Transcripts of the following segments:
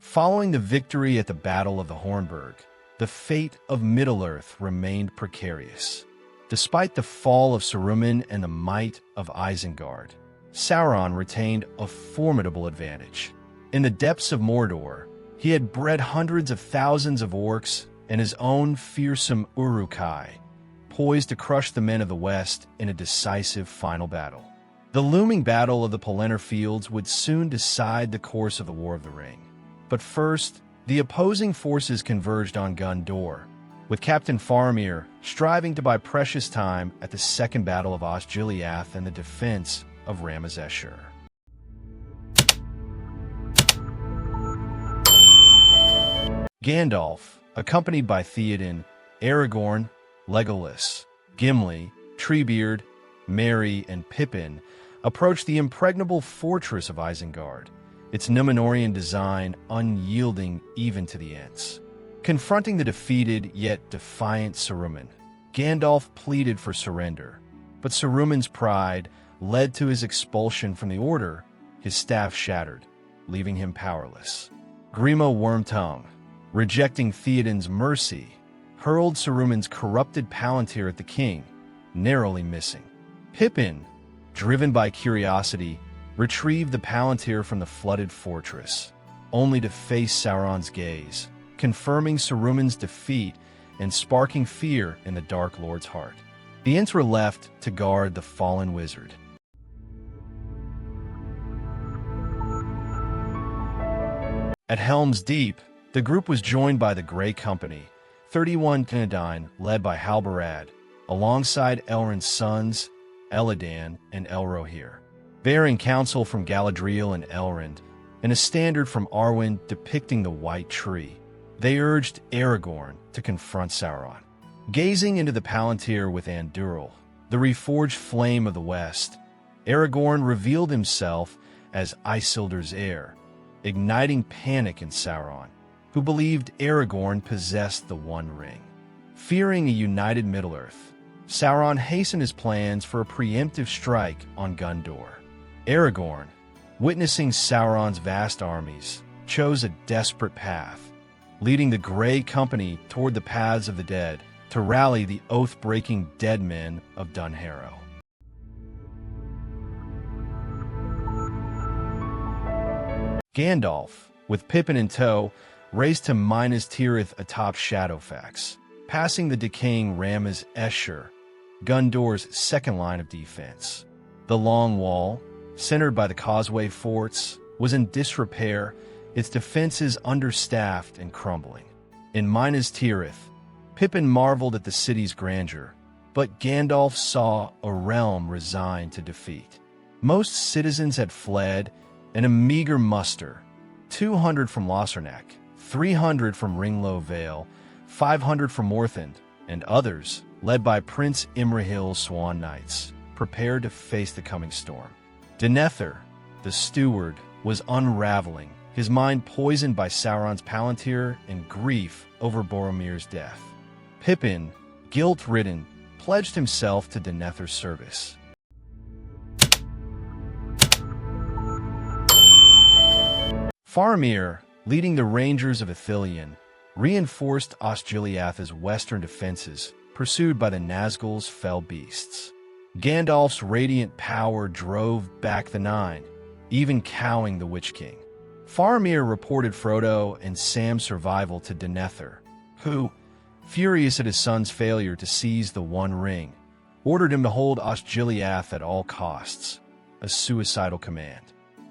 Following the victory at the Battle of the Hornburg, the fate of Middle-earth remained precarious. Despite the fall of Saruman and the might of Isengard, Sauron retained a formidable advantage. In the depths of Mordor, he had bred hundreds of thousands of orcs and his own fearsome Uruk-hai, poised to crush the men of the West in a decisive final battle. The looming battle of the Pelennor Fields would soon decide the course of the War of the Ring. But first, the opposing forces converged on Gondor, with Captain Faramir striving to buy precious time at the Second Battle of Osgiliath and the defense of Rammas Echor. Gandalf, accompanied by Theoden, Aragorn, Legolas, Gimli, Treebeard, Merry, and Pippin, approached the impregnable fortress of Isengard, its Númenórean design unyielding even to the ends. Confronting the defeated yet defiant Saruman, Gandalf pleaded for surrender, but Saruman's pride led to his expulsion from the Order, his staff shattered, leaving him powerless. Grima Wormtongue, rejecting Theoden's mercy, hurled Saruman's corrupted palantir at the king, narrowly missing. Pippin, driven by curiosity, retrieved the palantir from the flooded fortress, only to face Sauron's gaze, confirming Saruman's defeat and sparking fear in the Dark Lord's heart. The Ents were left to guard the fallen wizard. At Helm's Deep, the group was joined by the Grey Company, 31 Dunedain led by Halbarad, alongside Elrond's sons, Elladan and Elrohir, bearing counsel from Galadriel and Elrond, and a standard from Arwen depicting the White Tree. They urged Aragorn to confront Sauron. Gazing into the palantir with Andúril, the reforged flame of the West, Aragorn revealed himself as Isildur's heir, igniting panic in Sauron, who believed Aragorn possessed the One Ring. Fearing a united Middle-earth, Sauron hastened his plans for a preemptive strike on Gondor. Aragorn, witnessing Sauron's vast armies, chose a desperate path, leading the Grey Company toward the paths of the dead to rally the oath-breaking dead men of Dunharrow. Gandalf, with Pippin in tow, raced to Minas Tirith atop Shadowfax, passing the decaying Rammas Echor, Gondor's second line of defense. The Long Wall, centered by the causeway forts, was in disrepair, its defenses understaffed and crumbling. In Minas Tirith, Pippin marveled at the city's grandeur, but Gandalf saw a realm resigned to defeat. Most citizens had fled, and a meager muster, 200 from Lossarnac, 300 from Ringlow Vale, 500 from Morthond, and others, led by Prince Imrahil's Swan Knights, prepared to face the coming storm. Denethor, the steward, was unraveling, his mind poisoned by Sauron's palantir and grief over Boromir's death. Pippin, guilt-ridden, pledged himself to Denethor's service. Faramir, leading the Rangers of Ithilien, reinforced Osgiliath's western defenses, pursued by the Nazgul's fell beasts. Gandalf's radiant power drove back the Nine, even cowing the Witch King. Faramir reported Frodo and Sam's survival to Denethor, who, furious at his son's failure to seize the One Ring, ordered him to hold Osgiliath at all costs, a suicidal command.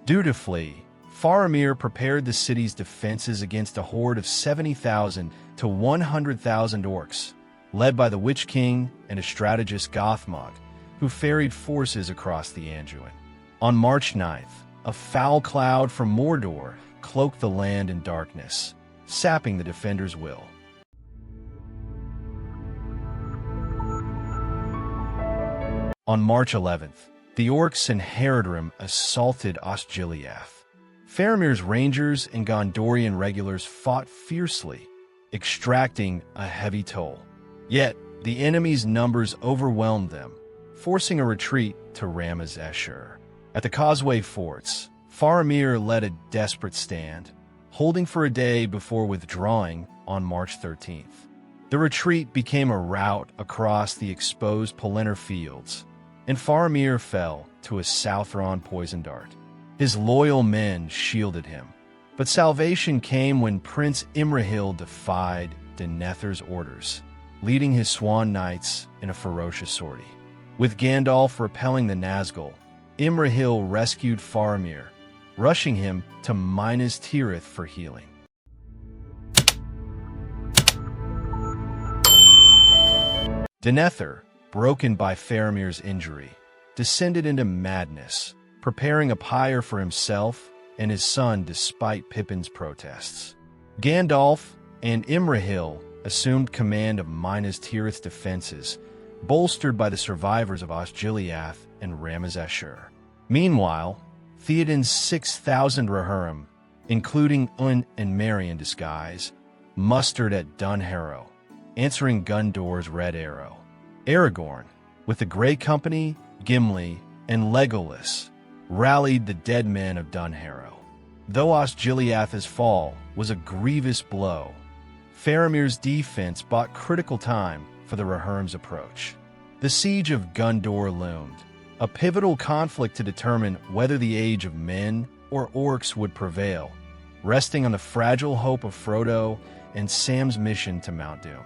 Dutifully, Faramir prepared the city's defenses against a horde of 70,000 to 100,000 orcs, led by the Witch King and a strategist Gothmog, who ferried forces across the Anduin. On March 9th, a foul cloud from Mordor cloaked the land in darkness, sapping the defenders' will. On March 11th, the orcs in Haradrim assaulted Osgiliath. Faramir's rangers and Gondorian regulars fought fiercely, extracting a heavy toll. Yet, the enemy's numbers overwhelmed them, forcing a retreat to Rammas Echor. At the causeway forts, Faramir led a desperate stand, holding for a day before withdrawing on March 13th. The retreat became a rout across the exposed Pelennor Fields, and Faramir fell to a Southron poison dart. His loyal men shielded him, but salvation came when Prince Imrahil defied Denethor's orders, leading his swan knights in a ferocious sortie. With Gandalf repelling the Nazgul, Imrahil rescued Faramir, rushing him to Minas Tirith for healing. Denethor, broken by Faramir's injury, descended into madness, preparing a pyre for himself and his son despite Pippin's protests. Gandalf and Imrahil assumed command of Minas Tirith's defenses, bolstered by the survivors of Osgiliath and Rammas Echor. Meanwhile, Theoden's 6,000 Rohirrim, including Eowyn and Merry in disguise, mustered at Dunharrow, answering Gondor's Red Arrow. Aragorn, with the Grey Company, Gimli, and Legolas, rallied the dead men of Dunharrow. Though Osgiliath's fall was a grievous blow, Faramir's defense bought critical time for the Rohirrim's approach. The Siege of Gondor loomed, a pivotal conflict to determine whether the age of men or orcs would prevail, resting on the fragile hope of Frodo and Sam's mission to Mount Doom.